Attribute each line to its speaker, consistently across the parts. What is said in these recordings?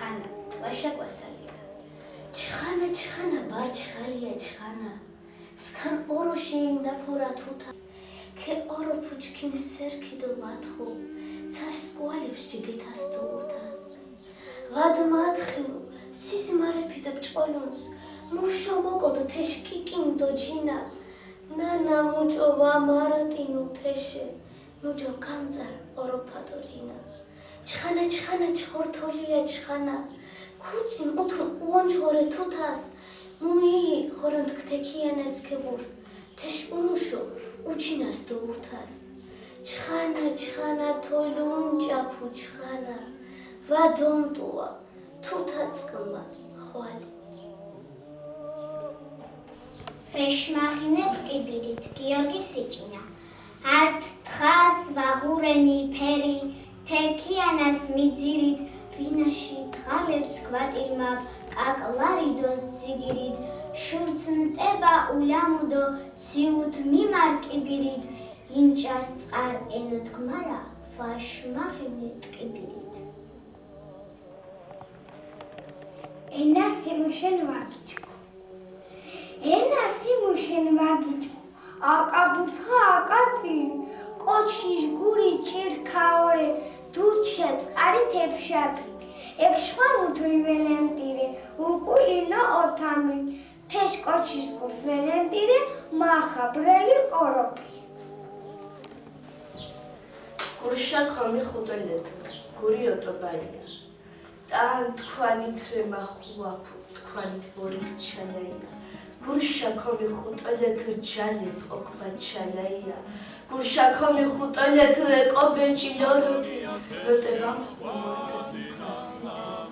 Speaker 1: ჩხანა, ვაშაკვასალია. ჩხანა, ბარჩხალია ჩხანა. სქან ორო შეინდაფორა თუთა. ქე ორო ფუჩქიმ სერქიდო ვათხო. ცაშ სკვალებს ჯიბითას თურთას. ვადმათხილო, სიზმარეფიდო ბჭყოლუნს. მუშო მოკოდო თეშკიკინ დოჯინა. ნანა მუჭო ვამარატინუ თეშე. მუჭო გამწარ ორო ფატორინა. ჩხანა ჩხორთოლია ჩხანა. ქუცი მუთუ უონჩორე თუთას. მუი ხორონთ ქთექიანას ქებურს. თეშ უმუშო უჩინას დურთას. ჩხანა თოლუნჭაფუ ჩხანა. ვადომტუა თუთა წყმა ხვალი.
Speaker 2: ფეშმაღინე ტკიბირით გიორგი სიჭინა. ართ თხას ვაღურენი ფერი თექიანას მიძირით რინაში თღალებს გვატირმაბ კაკლარიდო ციგირით შურცნტება ულამუდო ციუთ მიმარკიბირით ინჭას წყარ ენოთქმარა ფაშმაღინე ტკიბირით.
Speaker 3: ენა სიმუშენ ვაგიჭკო. აკაბუცხა აკაწილი კოჩიშ გური ჩერქაორე დუჩა წყარი თეფშაფი ექშვა მუთური ველენტირე უკულინო ოთამი თეშ კოჩიშ გურს ველენტირე მახაბრელი ყოროფი
Speaker 4: გურშა ხომი ხუტელეთ გური ოტობალია ტან თქვანით რემა ხუაფუ თქვანით ვორიქ ჩალაია გურშა ხომი ხუტელეთ ჯალებ ოქვა ჩალაია გურშა ხომი ხუტელეთ ეკობეჭი ლოროთი ნოტება ხუმათას თქასითეს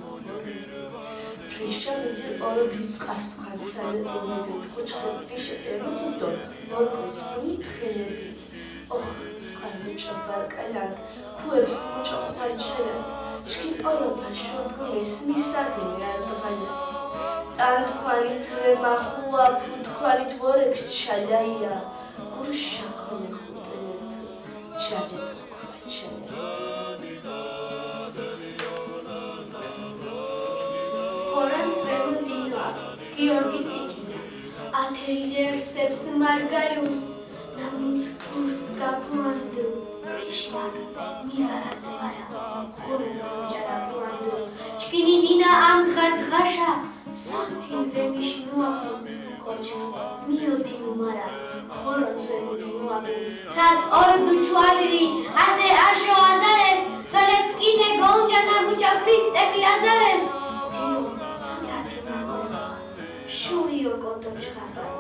Speaker 4: ფრიშა მიძი ორო ბიწყარს თქვანცალე ონებეთ ხუჩხები ფიშე ემოწოდო მორკოს ფუნი თხელები ოხ წყარმე ჭაბარკალად ქუებს მუჭო ხვარჩელად შკი ორობა შოდგონის მისაღლი არ დღალა ტან თქვანით რემა ხუა ფუთქვანით ვორექ ჩალაია გურშა ხომი ხუტელეთ ჩალებ ოქვა ჩალაია
Speaker 1: ხორანს ვერმუდინოა გიორგი სიჭინა ათეილერსებს მარგალიუს ნამუთ ფურს გაფუანდუ რიშმაკ მივარად ვარა ხორანთ ჯარაფუანდუ ჩკინი ნინა ამხარ დღაშა სანთინ ვემიშნუაფუ კოჩო მიოდინუ მარა ხორანს ვერმუდინოაფუ ცას ორდუ ჩვალირი აზე აშო აზარეს გალეცკინე გონჯანა მუჭა ქრისტეკლი აზარეს შურიო კოტოჩხაპას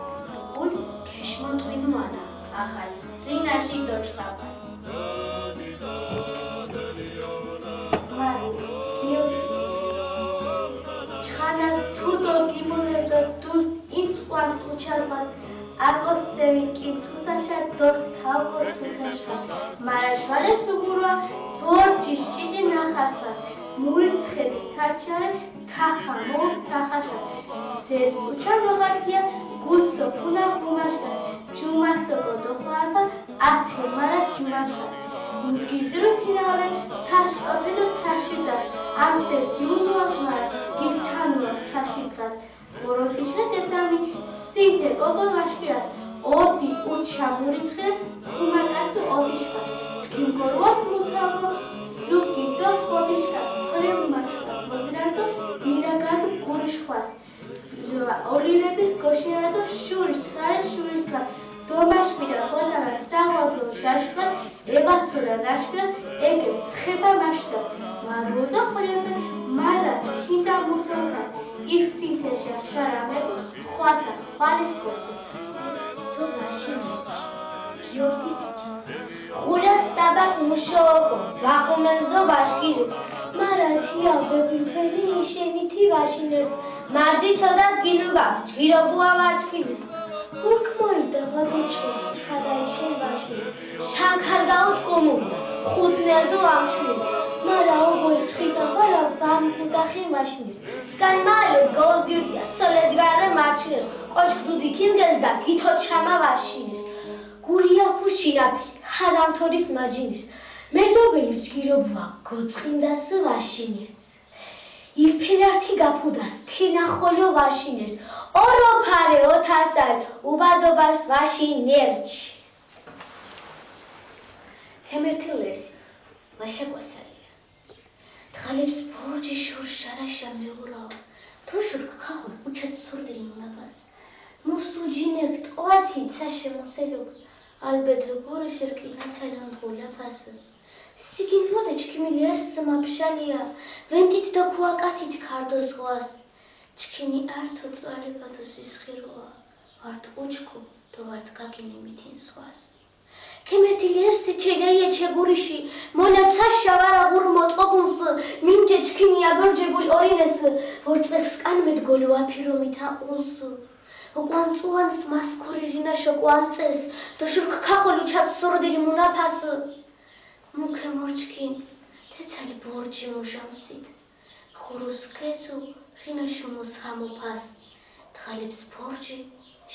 Speaker 1: ული ქეშმოთვინუანა ახალი რინაში დოჩხაპას მარი გიორგის ჩხანას თუდო გიმონებდა დუს იწყვან ხუჩაზმას აკოსევი კი თუთაშა დორ თავკო თუთაშა მარაშვალებს უგურვა ბორჯის ჭიჭი ნახასთვას მურისხების თარჩარე თახა მორ თახაშა სერს უჩა მოღართია გუსო ფუნა ხუმაშკას ჯუმასოკო დოხვაება ათე მარას ჯუმაშკას მუდგიზრო თინავრე თაშ ოფედო თაშიდას ამსერ ჯუმუას მარა გირთანუა ცაშიდას ხოროთიშა დეცამი სინთე კოკო მაშკირას ობი უჩა მურიცხე ხუმაკატუ ობიშკას თკინკორვას მუთალკო სუკი დო ხობიშკას თოლებ მაშკას მოძრასდო მირაგადუ გურიშხვას ოლირების გოშინადო შურის ცხარე შურის თქვა დომაშკვიდა გოდანა საღვაბლო შაშხად ებაცოდა ნაშკას ეგე ცხება მაშდას მაროდა ხორებე მარა ჩქინდა მუთროთას ის სინთეშა შარამებ ხვათა ხვალი გოთას
Speaker 2: თო მაშინერჩი გიორგი სიჭინა ხულაც დაბა მუშოოკო ვაყუმენსდო ვაშკირიც მარა თია ვეგვირთველი იშენითი ვაშინერც მარდი ცოდათ გინუგა ჯგირობუა ვაჩქინი ურკ მოიდა ვადუჩო ჩხალაიშენ ვაშინერც შანქარგაუჩკომუნდა ხუთნერდო ამშვილი მარა ობოლ ცხიდა ვარა ბამბუდახი ვაშინერც სკან მალეს გოუზგირდია სოლედგარე მარჩინერს ყოჩქდუდი ქიმგენდა გითო ჩამა ვაშინერს გურია ფუშინაფი ხარამთორის მაჯინის მეჯობელის ჯგირობუა გოწყინდას ვაშინერც ირფ მიფილართი გაფუდას თენახოლო ვაშინერს ოროფარე ოთასარ უბადობას ვაშინერჩ თემერთილერს ვაშაკვასალია თალებს ბორჯი შორ შარაშა მეურაო თოშურკ ქახონ უჩად სურდილი მონაბას მუსუჯინეკ ტყვაცი ცაშემოსელუк ალბეთ გორეშერკი ნაცალან ღულაფასը Սիգինվոդը չքիմիլիար սմապշալիա, վենտիտ դոքուակատիտ քարդոզղուաս, չքինի արդ հծվալի պատոսի սխիրուա, արդ ուչկու դովարդ կակինի միտին սղուաս։ Կեմերտիլիար սիչելայե չեգուրիշի, մոլացա շավարա ғուրմոտ օգունսը, մինջե չքինի ագորջե բույլ օրինեսը, որ ծվեքսկան մետ գոլու ապիրոմիթա ունսը, հոկուանցուանս մասկուրիրինա շոկուանցես, դոշուրք կախոլու չատ սորդելի մունապասը, Մուքը մորջքին, թեցալի բորջի մուժամսիտ, խորուս կեցու խինաշումուս համոպաս, թղալիպս բորջի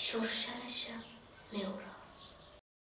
Speaker 2: շոր շարաշա մեուրա։